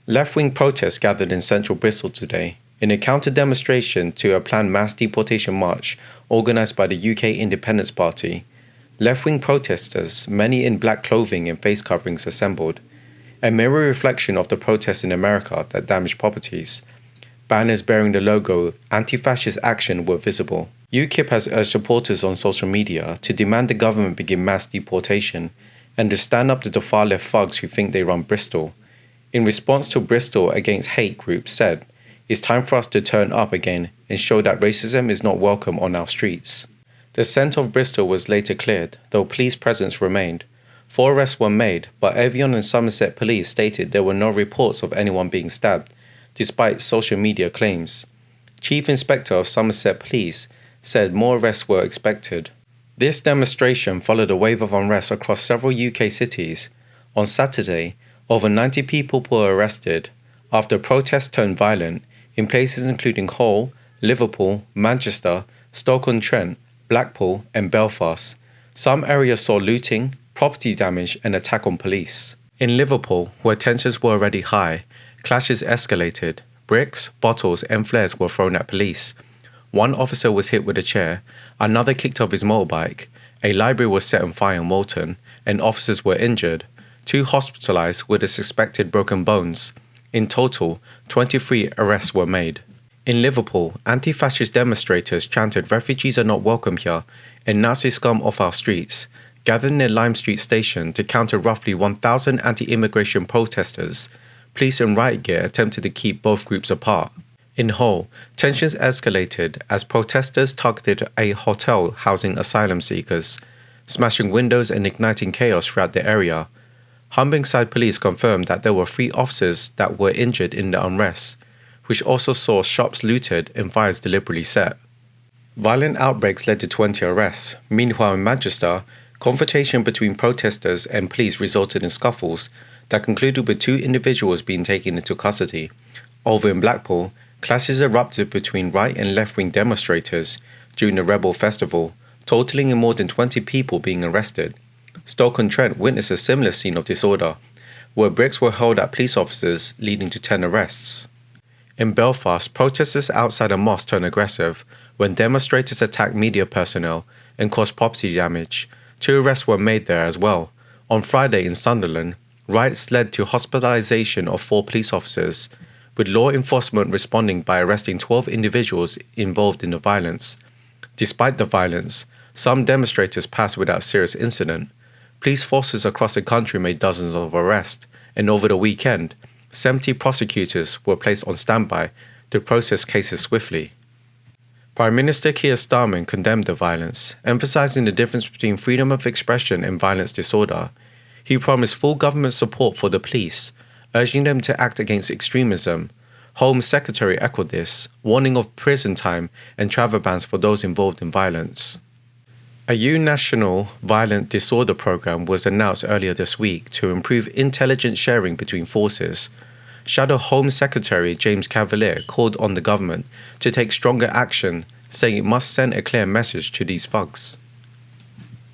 Left-wing protests gathered in central Bristol today in a counter-demonstration to a planned mass deportation march organised by the UK Independence Party. Left-wing protesters, many in black clothing and face coverings, assembled, a mirror reflection of the protests in America that damaged properties. Banners bearing the logo Anti-Fascist Action were visible. UKIP has urged supporters on social media to demand the government begin mass deportation and to stand up to the far-left thugs who think they run Bristol. In response to Bristol Against Hate group said, "It's time for us to turn up again and show that racism is not welcome on our streets." The centre of Bristol was later cleared, though police presence remained. 4 arrests were made, but Evian and Somerset police stated there were no reports of anyone being stabbed, despite social media claims. Chief Inspector of Somerset Police said more arrests were expected. This demonstration followed a wave of unrest across several UK cities. On Saturday, over 90 people were arrested after protests turned violent in places including Hull, Liverpool, Manchester, Stoke-on-Trent, Blackpool and Belfast. Some areas saw looting, property damage and attack on police. In Liverpool, where tensions were already high, clashes escalated. Bricks, bottles and flares were thrown at police. One officer was hit with a chair, another kicked off his motorbike, a library was set on fire in Walton, and officers were injured. 2 hospitalised with the suspected broken bones. In total, 23 arrests were made. In Liverpool, anti-fascist demonstrators chanted "Refugees are not welcome here" and "Nazi scum off our streets," gathered near Lime Street Station to counter roughly 1,000 anti-immigration protesters. Police in riot gear attempted to keep both groups apart. In Hull, tensions escalated as protesters targeted a hotel housing asylum seekers, smashing windows and igniting chaos throughout the area. Humberside police confirmed that there were 3 officers that were injured in the unrest, which also saw shops looted and fires deliberately set. Violent outbreaks led to 20 arrests. Meanwhile, in Manchester, confrontation between protesters and police resulted in scuffles that concluded with 2 individuals being taken into custody. Over in Blackpool, clashes erupted between right and left-wing demonstrators during the Rebel Festival, totaling in more than 20 people being arrested. Stoke-on-Trent witnessed a similar scene of disorder, where bricks were hurled at police officers, leading to 10 arrests. In Belfast, protesters outside a mosque turned aggressive when demonstrators attacked media personnel and caused property damage. 2 arrests were made there as well. On Friday in Sunderland, riots led to hospitalisation of 4 police officers, with law enforcement responding by arresting 12 individuals involved in the violence. Despite the violence, some demonstrators passed without serious incident. Police forces across the country made dozens of arrests, and over the weekend, 70 prosecutors were placed on standby to process cases swiftly. Prime Minister Keir Starmer condemned the violence, emphasising the difference between freedom of expression and violence disorder. He promised full government support for the police, urging them to act against extremism. Home Secretary echoed this, warning of prison time and travel bans for those involved in violence. A EU national violent disorder programme was announced earlier this week to improve intelligence sharing between forces. Shadow Home Secretary James Cavalier called on the government to take stronger action, saying it must send a clear message to these thugs.